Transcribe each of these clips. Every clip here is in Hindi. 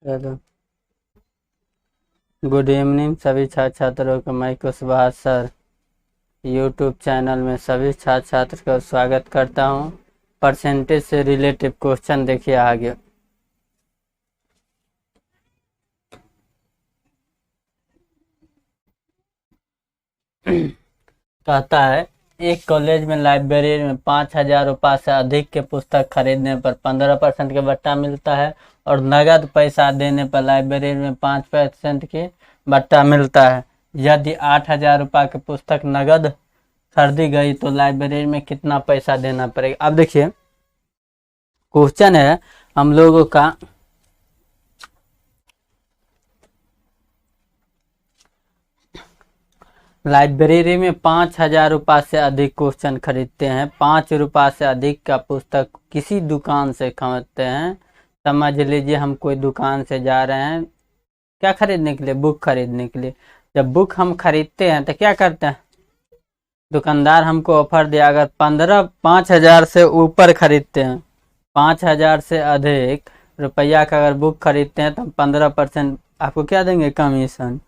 हेलो, गुड इवनिंग सभी छात्र छात्रों को। मैं कुशवाहा सर यूट्यूब चैनल में सभी छात्र छात्र का स्वागत करता हूं। परसेंटेज से रिलेटिव क्वेश्चन देखिए आगे। कहता है एक कॉलेज में लाइब्रेरी में 5,000 रुपये से अधिक के पुस्तक खरीदने पर 15% के बट्टा मिलता है और नगद पैसा देने पर लाइब्रेरी में 5% के बट्टा मिलता है। यदि 8,000 रुपये की पुस्तक नगद खरीदी गई तो लाइब्रेरी में कितना पैसा देना पड़ेगा। अब देखिए क्वेश्चन है हम लोगों का, लाइब्रेरी में 5,000 रुपये से अधिक क्वेश्चन खरीदते हैं, 5 रुपये से अधिक का पुस्तक किसी दुकान से खरीदते हैं। समझ लीजिए हम कोई दुकान से जा रहे हैं क्या खरीदने के लिए, बुक खरीदने के लिए। जब बुक हम खरीदते हैं तो क्या करते हैं, दुकानदार हमको ऑफर दिया, अगर 5,000 से ऊपर खरीदते हैं, 5,000 से अधिक रुपया का अगर बुक खरीदते हैं तो 15% आपको क्या देंगे, कमीशन।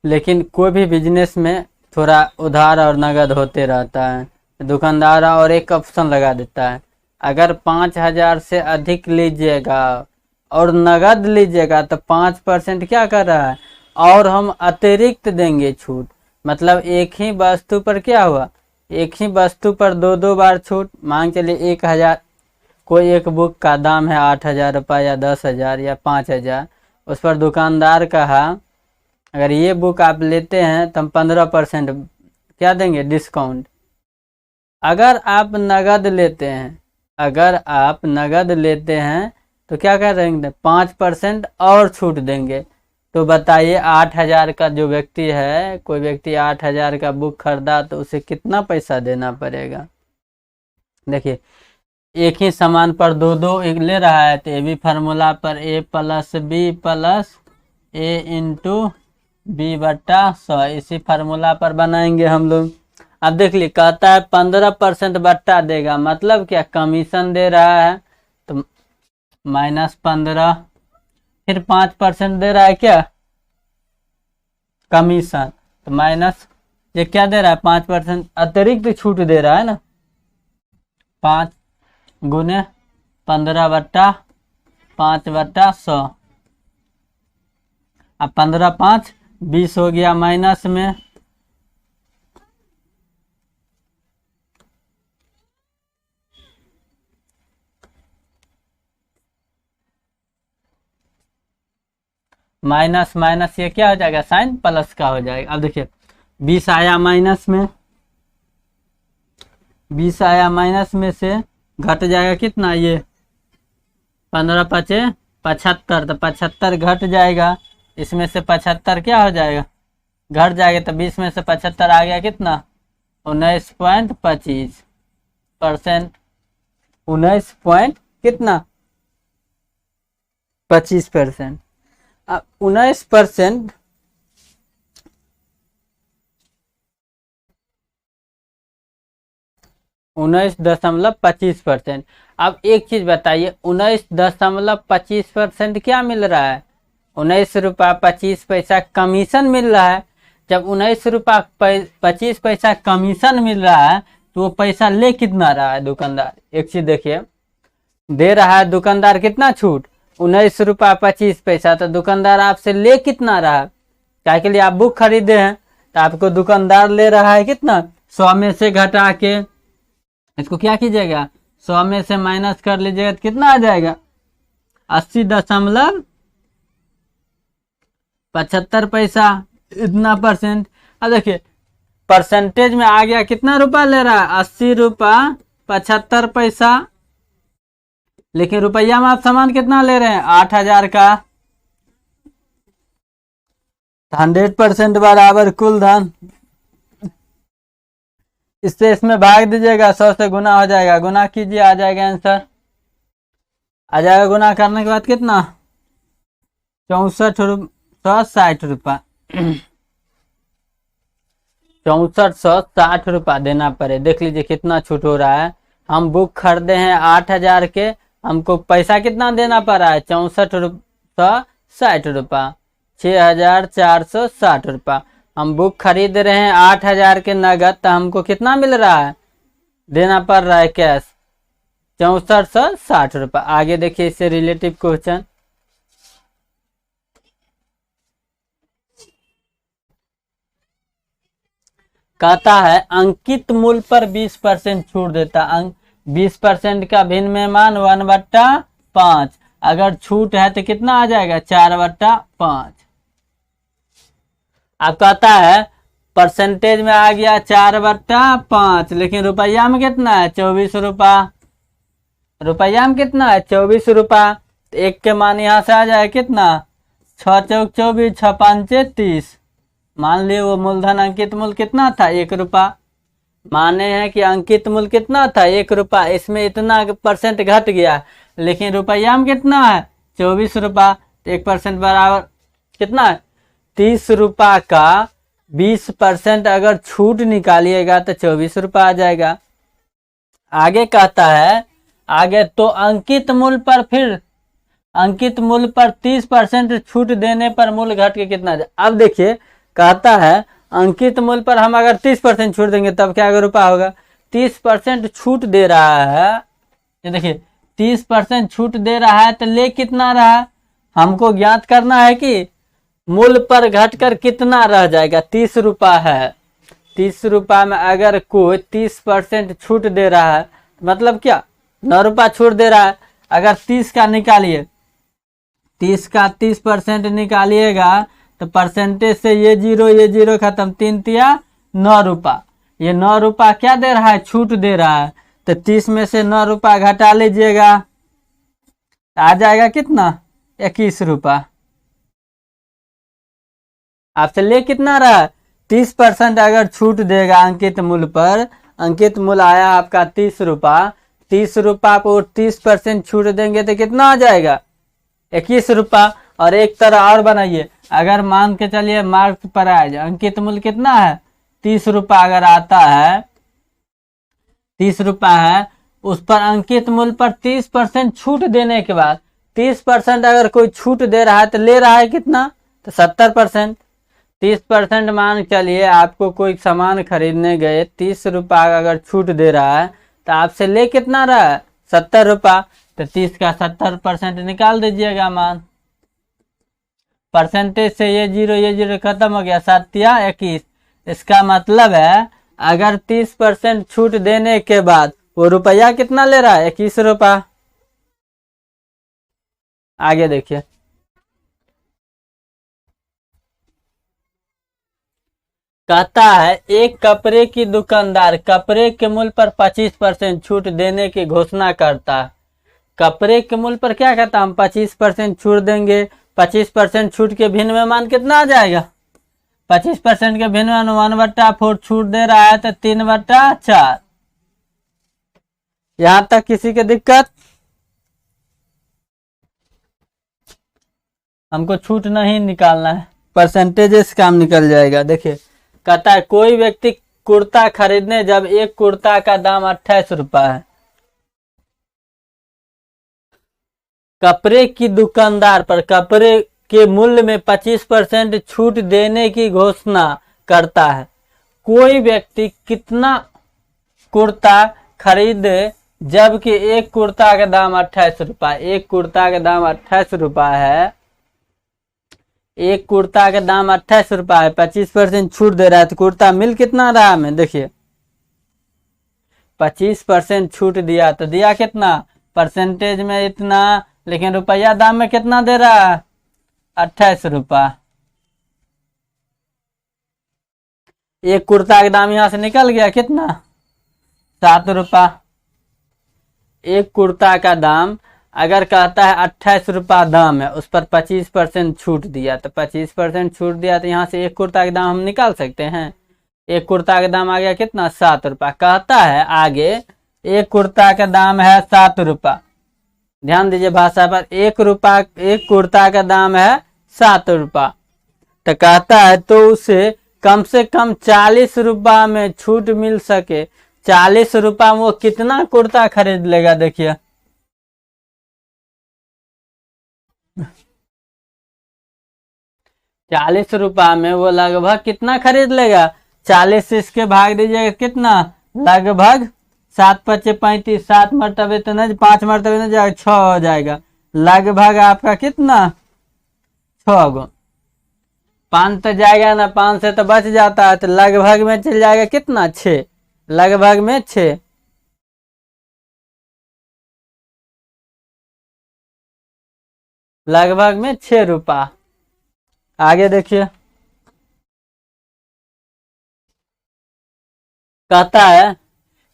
लेकिन कोई भी बिजनेस में थोड़ा उधार और नगद होते रहता है। दुकानदार और एक ऑप्शन लगा देता है, अगर 5,000 से अधिक लीजिएगा और नगद लीजिएगा तो 5% क्या कर रहा है, और हम अतिरिक्त देंगे छूट। मतलब एक ही वस्तु पर क्या हुआ, एक ही वस्तु पर 2 बार छूट। मान चलिए 1,000, कोई एक बुक का दाम है 8,000 रुपये या 10,000 या 5,000, उस पर दुकानदार कहा अगर ये बुक आप लेते हैं तो हम 15% क्या देंगे, डिस्काउंट। अगर आप नगद लेते हैं, अगर आप नगद लेते हैं तो क्या करेंगे, 5% और छूट देंगे। तो बताइए 8,000 का जो व्यक्ति है, कोई व्यक्ति 8,000 का बुक खरीदा तो उसे कितना पैसा देना पड़ेगा। देखिए एक ही सामान पर दो ले रहा है तो ए बी फार्मूला पर A+B+A/B/100 इसी फार्मूला पर बनाएंगे हम लोग। अब देख ली कहता है 15% बट्टा देगा, मतलब क्या, कमीशन दे रहा है तो -15, फिर 5% दे रहा है क्या, कमीशन, तो माइनस ये क्या दे रहा है, 5% अतिरिक्त छूट दे रहा है ना। 5 गुने 15/5/100, अब 15×5 20 हो गया, माइनस में माइनस माइनस ये क्या हो जाएगा, साइन प्लस का हो जाएगा। अब देखिए 20 आया माइनस में, 20 आया माइनस में से घट जाएगा कितना, ये 15×5 75, तो 75 घट जाएगा, इसमें से 75 क्या हो जाएगा, घट जाएगा, तो 20 में से 75 आ गया कितना, 19.25%, 19 पॉइंट कितना, 25%। अब 19%, (19.25%). अब एक चीज बताइए, 19.25% क्या मिल रहा है, 19 रुपया 25 पैसा कमीशन मिल रहा है। जब 19 रुपया 25 पैसा कमीशन मिल रहा है तो वो पैसा ले कितना रहा है दुकानदार। एक चीज देखिए, दे रहा है दुकानदार कितना छूट, 19 रुपया 25 पैसा, तो दुकानदार आपसे ले कितना रहा है, क्या के लिए आप बुक खरीदे हैं तो आपको दुकानदार ले रहा है कितना, 100 में से घटा के, इसको क्या कीजिएगा, 100 में से माइनस कर लीजिएगा तो कितना आ जाएगा, 80.75 पैसा, इतना परसेंट। अब देखिए परसेंटेज में आ गया कितना रुपया ले रहा है, 80 रुपया 75 पैसा, लेकिन रुपया में आप सामान कितना ले रहे हैं, 8,000 का, 100% बराबर कुल धन। इससे इसमें भाग दीजिएगा, 100 से गुना हो जाएगा, गुना कीजिए आ जाएगा आंसर, आ जाएगा। गुना करने के बाद कितना, 6460 रुपया, 6460 रुपया देना पड़े। देख लीजिए कितना छूट हो रहा है। हम बुक खरीदे हैं 8,000 के हमको पैसा कितना देना पड़ रहा है, 6460 रुपया, 6460 रुपया। हम बुक खरीद रहे हैं 8000 के नगद, तो हमको कितना मिल रहा है, देना पड़ रहा है कैश 6460 रुपया। आगे देखिए इससे रिलेटिव क्वेश्चन। कहता है अंकित मूल्य पर 20% छूट देता। 20% का भिन्न मान 1/5। अगर छूट है तो कितना आ जाएगा, 4/5। अब कहता है परसेंटेज में आ गया 4/5, लेकिन रुपया में कितना है, 24 रुपया। रुपया में कितना है, 24 रुपया। तो एक के मान यहाँ से आ जाए कितना, 6 चौक 24, 6 5 30। मान लिए वो मूलधन अंकित मूल्य कितना था, 1 रुपया। माने हैं कि अंकित मूल्य कितना था, 1 रुपया। इसमें इतना परसेंट घट गया, लेकिन रुपया में कितना है, 24 रुपया। तो 1% बराबर कितना है, 30 रुपया का 20% अगर छूट निकालिएगा तो 24 रुपया आ जाएगा। आगे कहता है, आगे तो अंकित मूल्य पर फिर अंकित मूल्य पर 30% छूट देने पर मूल्य घट के कितना जाए। अब देखिए कहता है अंकित मूल्य पर हम अगर 30% छूट देंगे तब क्या रुपया होगा, 30% छूट दे रहा है। ये देखिए 30% छूट दे रहा है तो ले कितना रहा है, हमको ज्ञात करना है कि मूल्य पर घटकर कितना रह जाएगा, 30 रुपया है। 30 रुपया में अगर कोई 30% छूट दे रहा है, मतलब क्या, 9 रुपया छूट दे रहा है। अगर 30 का निकालिए, 30 का 30% निकालिएगा तो परसेंटेज से ये जीरो खत्म, 3 तिया 9 रुपया। ये 9 रुपया क्या दे रहा है, छूट दे रहा है। तो 30 में से 9 रुपया घटा लीजिएगा, आ जाएगा कितना, 21 रुपया। आपसे ले कितना रहा, 30% अगर छूट देगा अंकित मूल्य पर, अंकित मूल्य आया आपका 30 रुपया। 30 रुपया को 30% छूट देंगे तो कितना आ जाएगा, 21 रुपया। और एक तरह और बनाइए, अगर मान के चलिए मार्क्स पर आ जाए, अंकित मूल्य कितना है, 30 रुपया अगर आता है, 30 रुपया है, उस पर अंकित मूल्य पर 30% छूट देने के बाद 30% अगर कोई छूट दे रहा है तो ले रहा है कितना, तो 70%। 30% मान चलिए आपको कोई सामान खरीदने गए, 30 रुपया अगर छूट दे रहा है तो आपसे ले कितना रहा है, 70 रुपया। तो 30 का 70% निकाल दीजिएगा मान। परसेंटेज से ये जीरो खत्म हो गया, 7 तिया 21। इसका मतलब है अगर 30% छूट देने के बाद वो रुपया कितना ले रहा है, 21 रुपया। आगे देखिए, कहता है एक कपड़े की दुकानदार कपड़े के मूल्य पर 25% छूट देने की घोषणा करता है। कपड़े के मूल्य पर क्या कहता है, हम 25% छूट देंगे। 25% छूट के भिन्न मान कितना आ जाएगा, 25% के भिन्न मान 1/4 छूट दे रहा है तो 3/4। यहां तक किसी की दिक्कत, हमको छूट नहीं निकालना है, परसेंटेज काम निकल जाएगा। देखिए कहता है कोई व्यक्ति कुर्ता खरीदने जब एक कुर्ता का दाम 28 रुपया है, कपड़े की दुकानदार पर कपड़े के मूल्य में 25% छूट देने की घोषणा करता है। कोई व्यक्ति कितना कुर्ता खरीदे जबकि एक कुर्ता का दाम 28 रुपया, एक कुर्ता का दाम 28 रुपया है, एक कुर्ता का दाम 28 रुपया है, 25% छूट दे रहा है तो कुर्ता मिल कितना रहा हमें, देखिए 25% छूट दिया तो दिया कितना, परसेंटेज में इतना, लेकिन रुपया दाम में कितना दे रहा है, 28 रुपया। एक कुर्ता का दाम यहां से निकल गया कितना, 7 रुपया। एक कुर्ता का दाम अगर कहता है 28 रुपया दाम है, उस पर 25% छूट दिया तो 25% छूट दिया तो यहाँ से एक कुर्ता का दाम हम निकाल सकते हैं। एक कुर्ता का दाम आ गया कितना, 7 रुपया। कहता है आगे एक कुर्ता का दाम है 7 रुपया, ध्यान दीजिए भाषा पर, एक कुर्ता का दाम है 7 रुपया। तो कहता है तो उसे कम से कम 40 रुपया में छूट मिल सके। 40 रुपया में वो कितना कुर्ता खरीद लेगा, देखिए ₹40 में वो लगभग कितना खरीद लेगा? 40 से इसके भाग दीजिएगा कितना? लगभग 7×5 = 35, 7 मरतबे तो नहीं, 5 मरतबे नहीं जाएगा, 6 हो जाएगा। लगभग आपका कितना? 6 गो। 5 तो जाएगा ना, 5 से तो बच जाता है, तो लगभग में चल जाएगा कितना? 6। लगभग में 6। लगभग में ₹6। आगे देखिए, कहता है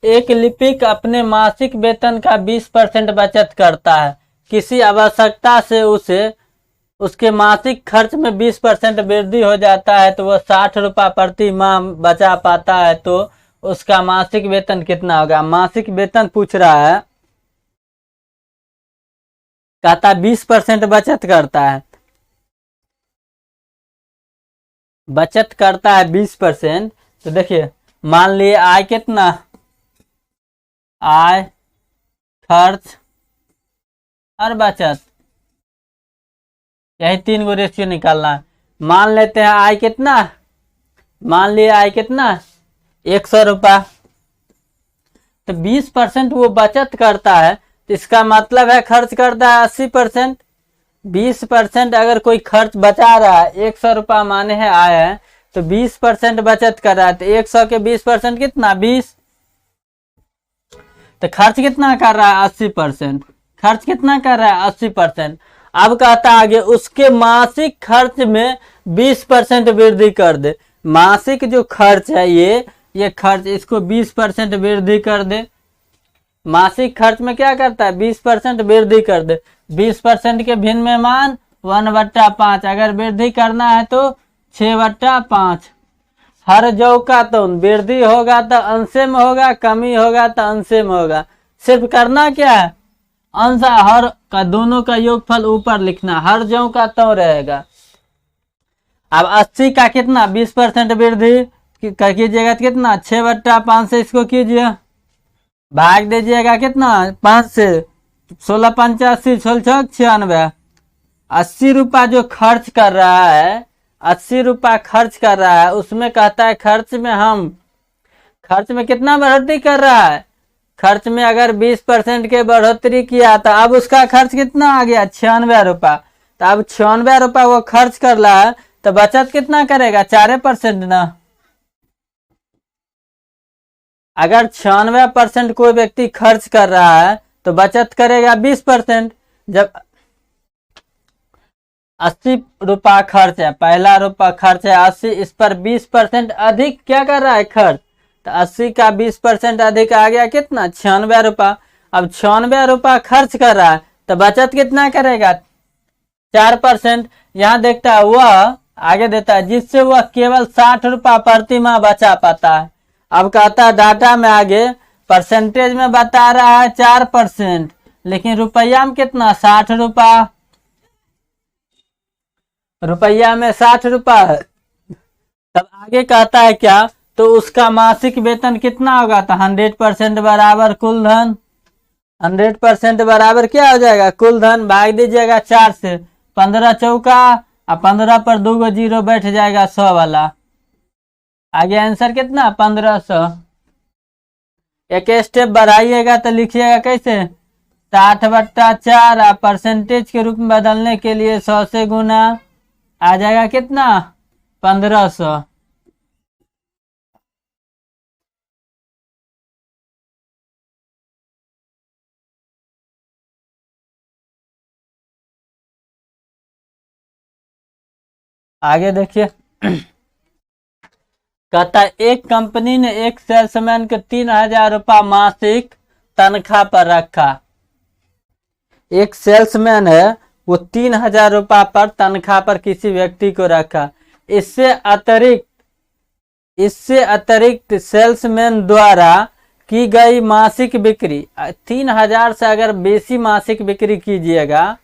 एक लिपिक अपने मासिक वेतन का 20% बचत करता है। किसी आवश्यकता से उसे उसके मासिक खर्च में 20% वृद्धि हो जाता है तो वह ₹60 प्रति माह बचा पाता है, तो उसका मासिक वेतन कितना होगा? मासिक वेतन पूछ रहा है, कहता 20% बचत करता है। बचत करता है 20%, तो देखिए मान लिए आय कितना? आय, खर्च और बचत, यही 3 गो रेशियो निकालना है। मान लेते हैं आय कितना? मान लिए आय कितना? ₹100। तो 20% वो बचत करता है, तो इसका मतलब है खर्च करता है 80%। 20% अगर कोई खर्च बचा रहा है, ₹100 माने है आय है, तो 20% बचत कर रहा है, तो 100 के 20% कितना? 20। तो खर्च कितना कर रहा है? 80%। खर्च कितना कर रहा है? 80%। अब कहता है आगे उसके मासिक खर्च में 20% वृद्धि कर दे। मासिक जो खर्च है ये खर्च, इसको 20% वृद्धि कर दे। मासिक खर्च में क्या करता है? 20% वृद्धि कर दे। 20% के भिन्न में मान 1/5। अगर वृद्धि करना है तो 6/5। हर जो का तो वृद्धि होगा तो अंशे में होगा, कमी होगा तो अंशे में होगा। सिर्फ करना क्या है? अंश हर का दोनों का योगफल ऊपर लिखना, हर जो का तो रहेगा। अब 80 का कितना? 20% वृद्धि कीजिएगा कितना? 6/5 से इसको कीजिए, भाग दीजिएगा कितना? 5 से। 16×5 = 96। ₹80 जो खर्च कर रहा है, ₹80 खर्च कर रहा है, उसमें कहता है खर्च में कितना बढ़ोतरी कर रहा है? खर्च में अगर 20% के बढ़ोतरी किया तो अब उसका खर्च कितना आ गया? ₹96। तो अब ₹96 वो खर्च कर रहा है, तो बचत कितना करेगा? 4% ना। अगर 96% कोई व्यक्ति खर्च कर रहा है तो बचत करेगा 20%। जब ₹80 खर्च है, पहला रुपया खर्च है 80, इस पर 20% अधिक क्या कर रहा है? खर्च। तो 80 का 20% अधिक आ गया कितना? ₹96। अब ₹96 खर्च कर रहा है तो बचत कितना करेगा? 4%। यहाँ देखता है वह आगे देता है जिससे वह केवल ₹60 प्रति माह बचा पाता है। अब कहता है डाटा में आगे परसेंटेज में बता रहा है 4%, लेकिन रुपया में कितना? ₹60। रुपया में ₹60 है। तब आगे कहता है क्या? तो उसका मासिक वेतन कितना होगा? तो 100% बराबर कुल धन। 100% बराबर क्या हो जाएगा? कुल धन। भाग दीजिएगा 4 से। 15 चौका और 15 पर 2 गो 0 बैठ जाएगा 100 वाला। आगे आंसर कितना? 1500। एक स्टेप बढ़ाइएगा तो लिखिएगा कैसे? 60/4 परसेंटेज के रूप में बदलने के लिए 100 से गुना आ जाएगा कितना? 1500। आगे देखिए, कहता है एक कंपनी ने एक सेल्समैन को ₹3000 मासिक तनख्वाह पर रखा। एक सेल्समैन है, वो ₹3000 पर तनख्वाह पर किसी व्यक्ति को रखा। इससे अतिरिक्त सेल्समैन द्वारा की गई मासिक बिक्री 3000 से अगर बेसी मासिक बिक्री कीजिएगा,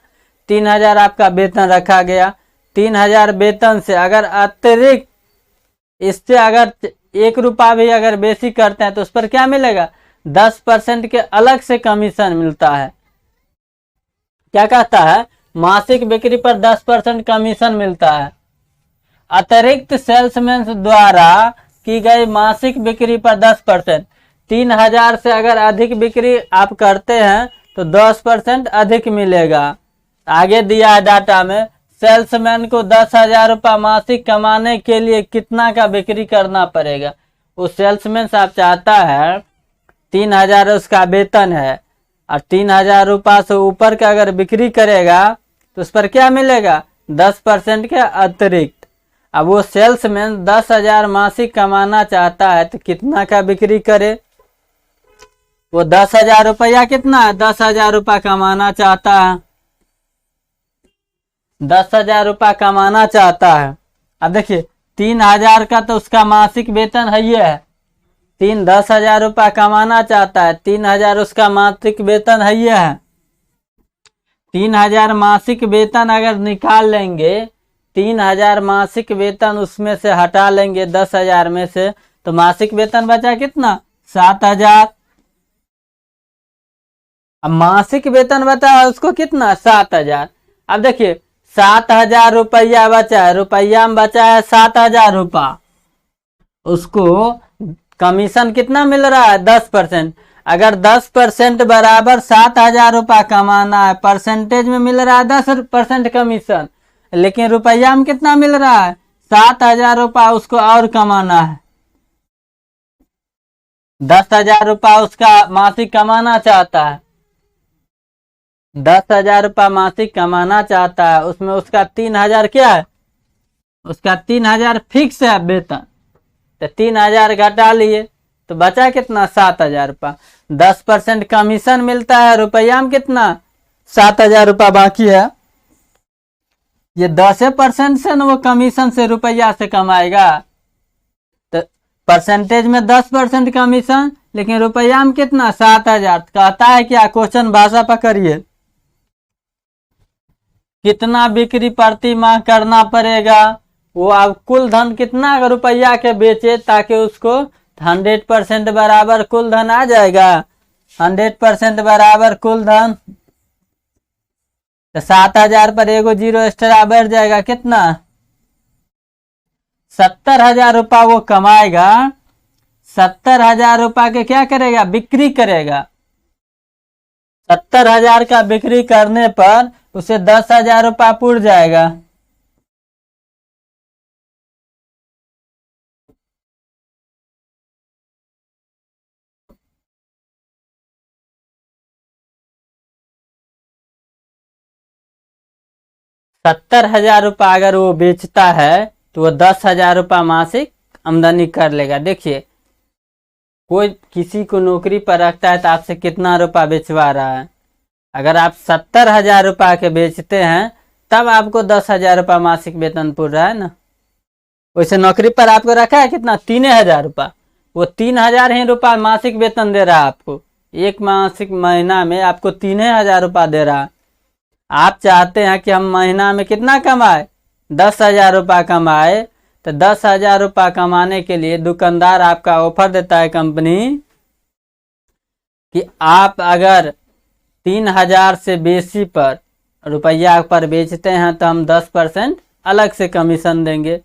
3000 आपका वेतन रखा गया, 3000 वेतन से अगर अतिरिक्त इससे अगर ₹1 भी अगर बेसी करते हैं तो उस पर क्या मिलेगा? 10% के अलग से कमीशन मिलता है। क्या कहता है? मासिक बिक्री पर 10% कमीशन मिलता है। अतिरिक्त सेल्समैन द्वारा की गई मासिक बिक्री पर 10%, 3,000 से अगर अधिक बिक्री आप करते हैं तो 10% अधिक मिलेगा। आगे दिया है डाटा में, सेल्समैन को 10,000 रुपये मासिक कमाने के लिए कितना का बिक्री करना पड़ेगा। वो सेल्समैन साहब चाहता है 3,000 उसका वेतन है और 3,000 रुपये से ऊपर का अगर बिक्री करेगा तो उस पर क्या मिलेगा, 10% के अतिरिक्त। अब वो सेल्समैन 10,000 मासिक कमाना चाहता है तो कितना का बिक्री करे। वो 10,000 रुपया कितना है, 10,000 रुपया कमाना चाहता है, 10,000 रुपया कमाना चाहता है। अब देखिए 3,000 का तो उसका मासिक वेतन है, ये है 10,000 रुपया कमाना चाहता है, 3,000 उसका मासिक वेतन है, ये है 3,000 मासिक वेतन। अगर निकाल लेंगे 3,000 मासिक वेतन उसमें से हटा लेंगे 10,000 में से, तो मासिक वेतन बचा कितना, 7,000। अब मासिक वेतन बचा है उसको कितना, 7,000। अब देखिए 7,000 रुपया बचा है, रुपया में बचा है 7,000 रुपया, उसको कमीशन कितना मिल रहा है, 10%। अगर 10% बराबर 7,000 रुपया कमाना है, परसेंटेज में मिल रहा है 10% कमीशन, लेकिन रुपया में कितना मिल रहा है, 7,000 रुपया उसको और कमाना है। 10,000 रुपया उसका मासिक कमाना चाहता है, 10,000 रुपया मासिक कमाना चाहता है, उसमें उसका 3,000 क्या है, उसका 3,000 फिक्स है वेतन, तो 3,000 घटा लिए तो बचा कितना, 7,000 रुपया। 10% कमीशन मिलता है, रुपया में कितना, 7,000 रुपया बाकी है। ये 10% से ना वो कमीशन से रुपया से कमाएगा, तो परसेंटेज में 10% कमीशन, लेकिन रुपया में कितना, 7,000। कहता है क्या, क्वेश्चन भाषा पकड़िए, कितना बिक्री प्रति माह करना पड़ेगा। वो अब कुल धन कितना रुपया के बेचे ताकि उसको 100% बराबर कुल धन आ जाएगा, 100% बराबर कुल धन, तो 7,000 पर एगो जीरो एक्स्ट्रा बढ़ जाएगा, कितना, 70,000 रुपया वो कमाएगा। 70,000 रुपया के क्या करेगा, बिक्री करेगा। 70,000 का बिक्री करने पर उसे 10,000 रुपया पूर जाएगा। सत्तर हजार रुपया अगर वो बेचता है तो वो 10,000 रुपया मासिक आमदनी कर लेगा। देखिए कोई किसी को नौकरी पर रखता है तो आपसे कितना रुपया बेचवा रहा है। अगर आप 70,000 रुपया के बेचते हैं तब आपको 10,000 रुपया मासिक वेतन पूर रहा है ना। वैसे नौकरी पर आपको रखा है कितना, 3,000 रुपया, वो 3,000 ही रुपया मासिक वेतन दे रहा है आपको। एक मासिक महीना में आपको 3,000 रुपया दे रहा है। आप चाहते हैं कि हम महीना में कितना कमाए, 10,000 रुपया कमाए, तो 10,000 रुपया कमाने के लिए दुकानदार आपका ऑफर देता है कंपनी कि आप अगर 3,000 से बेसी पर रुपया पर बेचते हैं तो हम 10% अलग से कमीशन देंगे।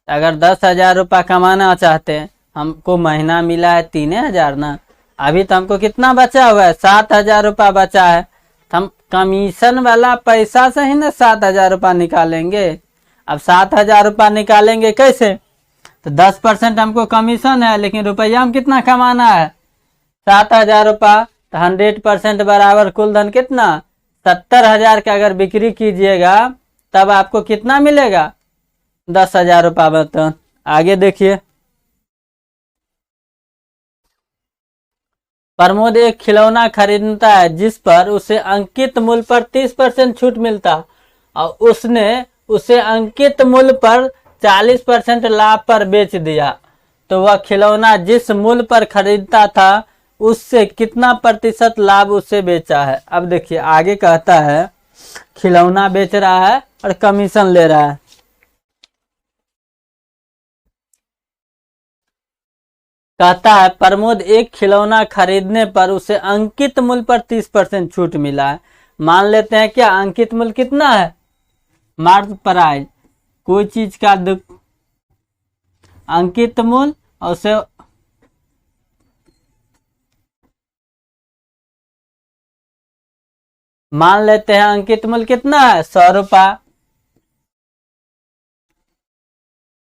अगर 10,000 रुपया कमाना चाहते हैं, हमको महीना मिला है 3,000 ना, अभी तो हमको कितना बचा हुआ है, 7,000 रुपया बचा है, तो हम कमीशन वाला पैसा से ही ना 7,000 रुपया निकालेंगे। अब 7,000 रुपया निकालेंगे कैसे, तो 10% हमको कमीशन है, लेकिन रुपया में कितना कमाना है, 7,000 रुपया, तो 100% बराबर कुल धन कितना, 70,000 का अगर बिक्री कीजिएगा तब आपको कितना मिलेगा, 10,000 रुपया वेतन। आगे देखिए, प्रमोद एक खिलौना खरीदता है जिस पर उसे अंकित मूल्य पर 30% छूट मिलता और उसने उसे अंकित मूल्य पर 40% लाभ पर बेच दिया, तो वह खिलौना जिस मूल्य पर खरीदता था उससे कितना प्रतिशत लाभ उससे बेचा है। अब देखिए आगे कहता है खिलौना बेच रहा है और कमीशन ले रहा है। कहता है प्रमोद एक खिलौना खरीदने पर उसे अंकित मूल्य पर 30% छूट मिला है, मान लेते हैं क्या अंकित मूल्य कितना है, मार्केट प्राइस, कोई चीज का अंकित मूल्य और उसे मान लेते हैं अंकित मूल्य कितना है 100 रुपया।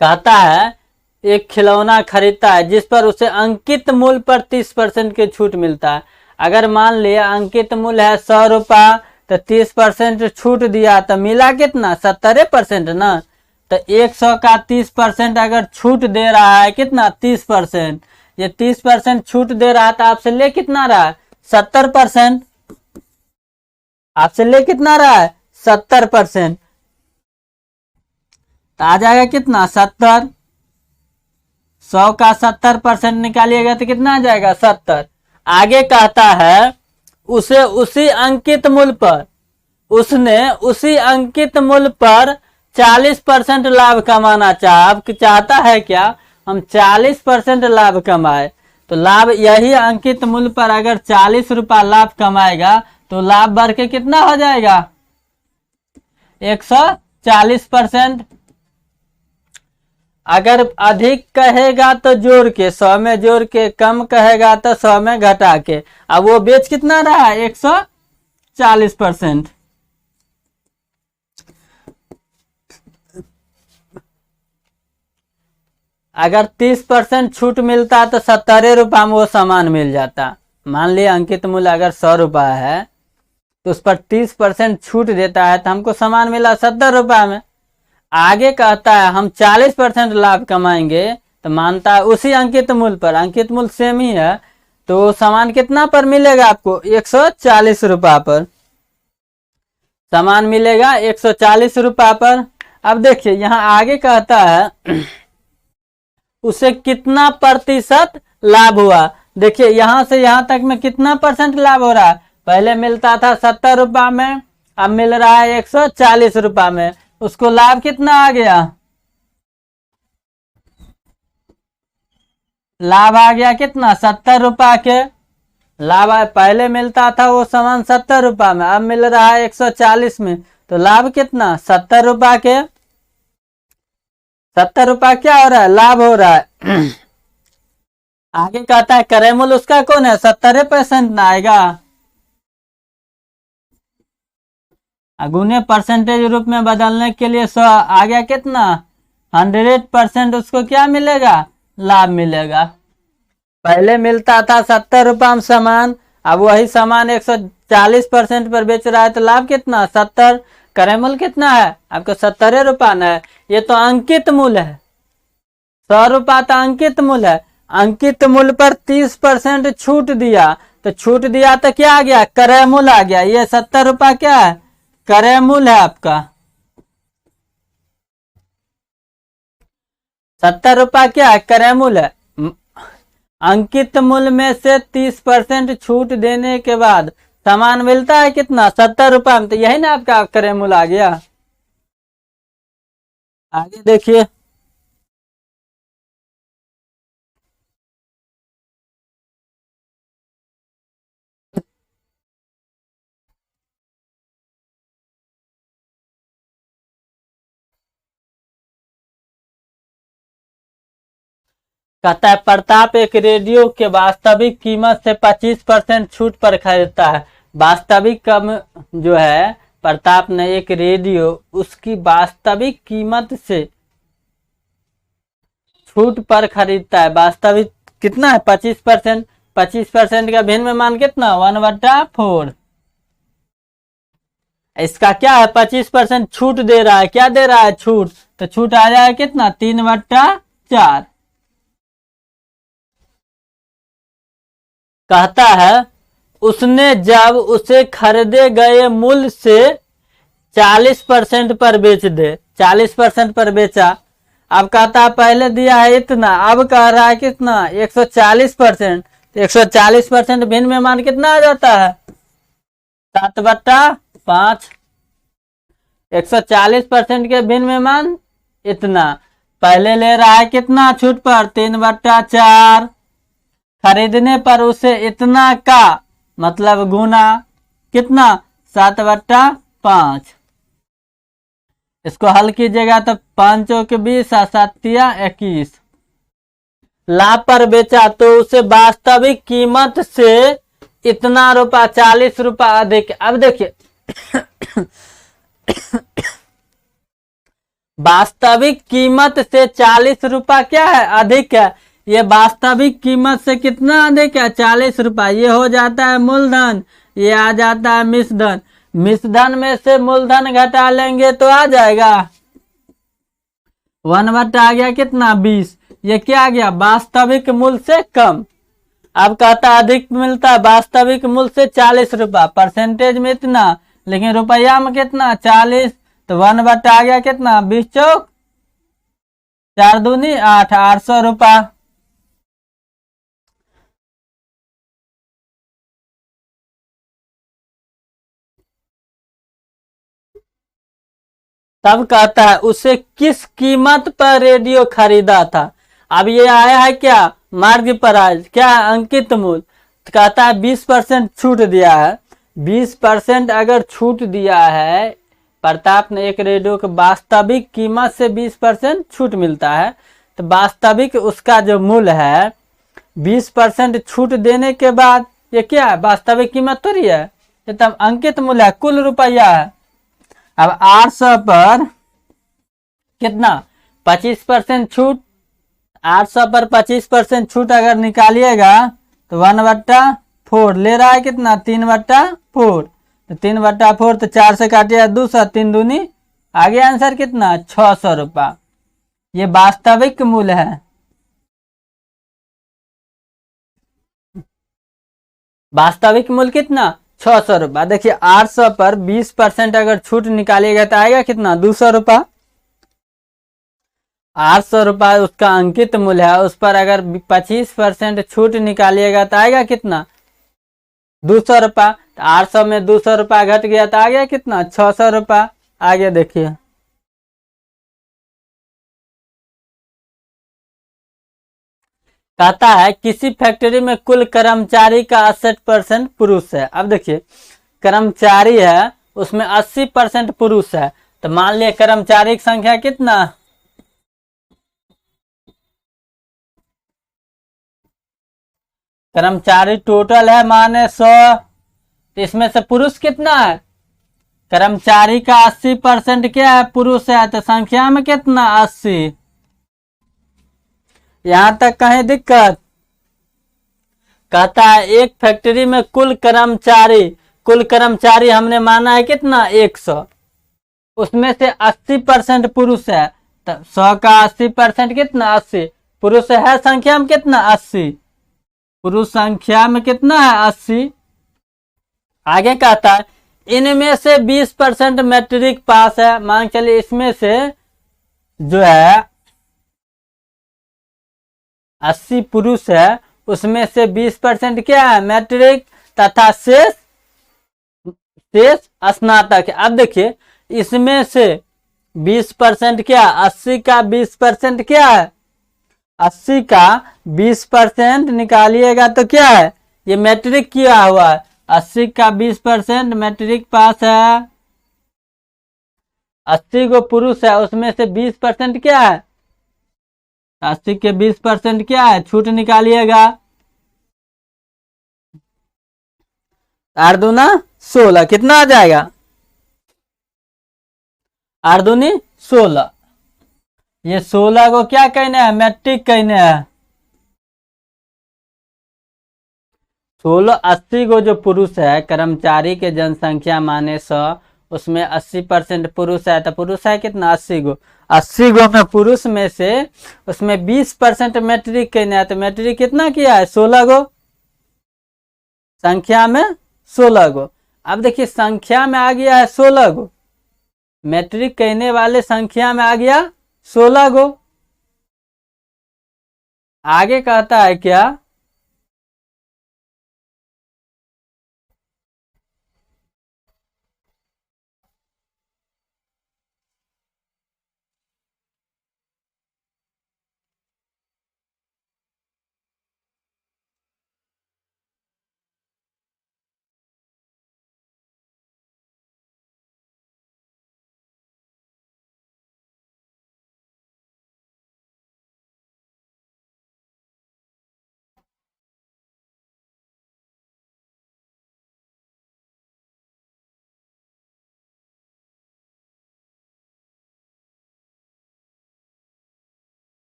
कहता है एक खिलौना खरीदता है जिस पर उसे अंकित मूल्य पर 30% की छूट मिलता है। अगर मान लिया अंकित मूल्य है 100 रुपया तो 30% छूट दिया तो मिला कितना 70% ना। तो 100 का 30% अगर छूट दे रहा है कितना 30%, ये 30% छूट दे रहा है तो आपसे ले कितना रहा है 70%, आपसे ले कितना रहा है 70%, तो आ जाएगा कितना 70। 100 का 70% निकालिएगा तो कितना आ जाएगा 70। आगे कहता है उसे उसी अंकित मूल्य पर, उसने उसी अंकित मूल्य पर 40% लाभ कमाना चाहता है क्या, हम 40% लाभ कमाए। तो लाभ यही अंकित मूल्य पर अगर 40 रुपया लाभ कमाएगा तो लाभ बढ़ के कितना हो जाएगा 140%। अगर अधिक कहेगा तो जोड़ के 100 में जोड़ के, कम कहेगा तो 100 में घटा के। अब वो बेच कितना रहा है 140%। अगर 30% छूट मिलता तो 70 रुपया में वो सामान मिल जाता। मान लिया अंकित मूल्य अगर 100 रुपया है तो उस पर 30% छूट देता है तो हमको सामान मिला 70 रुपया में। आगे कहता है हम 40% लाभ कमाएंगे तो मानता है उसी अंकित मूल्य पर, अंकित मूल्य सेम ही है, तो सामान कितना पर मिलेगा आपको 140 रुपया पर, सामान मिलेगा 140 रुपया पर। अब देखिए यहाँ आगे कहता है उसे कितना प्रतिशत लाभ हुआ। देखिए यहां से यहां तक में कितना परसेंट लाभ हो रहा है, पहले मिलता था 70 रुपया में, अब मिल रहा है 140 रुपया में, उसको लाभ कितना आ गया, लाभ आ गया कितना 70 रुपया के लाभ। पहले मिलता था वो सामान 70 रुपया में, अब मिल रहा है 140 में, तो लाभ कितना 70 रुपया के। 70 रुपया क्या हो रहा है लाभ हो रहा है। आगे कहता है क्रय मूल्य उसका कौन है 70% ना आएगा, गुने परसेंटेज रूप में बदलने के लिए 100 आ गया कितना 100%, उसको क्या मिलेगा लाभ मिलेगा। पहले मिलता था 70 रुपया में सामान, अब वही सामान 140% पर बेच रहा है तो लाभ कितना 70। क्रय मूल्य कितना है आपको 70 रुपया ना है, ये तो अंकित मूल्य है, 100 रुपया तो अंकित मूल्य है। अंकित मूल्य पर 30% छूट दिया, तो छूट दिया तो क्या आ गया क्रय मूल्य आ गया। ये 70 रुपया क्या है क्रय मूल्य है आपका, 70 रुपया क्या है क्रय मूल्य है। अंकित मूल्य में से 30% छूट देने के बाद सामान मिलता है कितना 70 रुपया में, तो यही ना आपका क्रय मूल्य आ गया। आगे देखिए कहता है प्रताप एक रेडियो के वास्तविक कीमत से 25% छूट पर खरीदता है। वास्तविक कम जो है प्रताप ने एक रेडियो उसकी वास्तविक कीमत से छूट पर खरीदता है। वास्तविक कितना है 25%, 25% का भिन्न में मान कितना 1/4। इसका क्या है 25% छूट दे रहा है, क्या दे रहा है छूट, तो छूट आ जाएगा कितना 3/4। कहता है उसने जब उसे खरीदे गए मूल्य से 40% पर बेच दे, 40% पर बेचा। अब कहता है पहले दिया है इतना, अब कह रहा है कितना 140%, 140% भिन्न में मान कितना आ जाता है 7/5। 140% के भिन्न में मान इतना, पहले ले रहा है कितना छूट पर 3/4, खरीदने पर उसे इतना का मतलब गुना कितना 7/5। इसको हल कीजिएगा तो 5 के 20 और 7 21। लाभ पर बेचा तो उसे वास्तविक कीमत से इतना रुपया 40 रुपया अधिक। अब देखिए वास्तविक कीमत से 40 रुपया क्या है, अधिक है। ये वास्तविक कीमत से कितना अधिक है, 40 रुपया। ये हो जाता है मूलधन, ये आ जाता है मिश्रधन। मिश्रधन में से मूलधन घटा लेंगे तो आ जाएगा 1/, आ गया कितना 20। ये क्या आ गया, वास्तविक मूल्य से कम। अब कहता अधिक मिलता है वास्तविक मूल्य से 40 रुपया, परसेंटेज में इतना, लेकिन रुपया में कितना 40। तो 1/, आ गया कितना 20 चौक 4 दूनी 8, 800 रुपया। तब कहता है उसे किस कीमत पर रेडियो खरीदा था। अब ये आया है क्या, मार्ग प्राइस, क्या है अंकित मूल्य। तो कहता है 20% छूट दिया है। 20% अगर छूट दिया है, प्रताप ने एक रेडियो के वास्तविक कीमत से 20% छूट मिलता है, तो वास्तविक उसका जो मूल्य है 20% छूट देने के बाद ये क्या है, वास्तविक कीमत थोड़ी है, ये तब अंकित मूल्य है, कुल रुपया है। अब 800 पर कितना 25% छूट, 800 पर 25% छूट अगर निकालिएगा तो 1/4 ले रहा है कितना 3/4। तो 3/4 तो 4 से काटिएगा 200, 3 दूनी, आगे आंसर कितना 600 रुपया। ये वास्तविक मूल्य है। वास्तविक मूल्य कितना 600 रुपया। देखिए 800 पर 20% अगर छूट निकालिएगा तो आएगा कितना 200 रुपया। 800 रुपया उसका अंकित मूल्य है, उस पर अगर 25% छूट निकालिएगा तो आएगा कितना 200 रुपया। तो 800 में 200 रुपया घट गया तो आ गया कितना 600 रुपया। आगे देखिए कहता है किसी फैक्ट्री में कुल कर्मचारी का 80% पुरुष है। अब देखिए कर्मचारी है उसमें 80% पुरुष है, तो मान लिया कर्मचारी की संख्या कितना, कर्मचारी टोटल है माने 100, तो इसमें से पुरुष कितना है, कर्मचारी का 80% क्या है पुरुष है, तो संख्या में कितना 80। यहां तक कहीं दिक्कत। कहता है एक फैक्ट्री में कुल कर्मचारी हमने माना है कितना 100, उसमें से 80% पुरुष है, तो 100 का 80% कितना 80, पुरुष है संख्या में कितना 80, पुरुष संख्या में कितना है 80। आगे कहता है इनमें से 20% मैट्रिक पास है। मान चलिए इसमें से जो है 80 पुरुष है, उसमें से 20% क्या है मैट्रिक, तथा शेष स्नातक है। अब देखिए इसमें से 20% क्या 80 का 20% क्या है, 80 का 20% निकालिएगा तो क्या है, ये मैट्रिक किया हुआ है। 80 का 20% मैट्रिक पास है, 80 को पुरुष है, उसमें से 20% क्या है, 80 के 20% क्या है छूट निकालिएगा, 8 दूना 16, कितना आ जाएगा 8 दूनी 16। ये 16 को क्या कहना है मैट्रिक कहना है। 16 80 को जो पुरुष है, कर्मचारी के जनसंख्या माने 100, उसमें 80% पुरुष है, तो पुरुष है कितना 80 गो। 80 गो में पुरुष में से उसमें 20% मैट्रिक कहना है, तो मैट्रिक कितना किया है 16 गो, संख्या में 16 गो। अब देखिए संख्या में आ गया है 16 गो, मैट्रिक कहने वाले संख्या में आ गया 16 गो। आगे कहता है क्या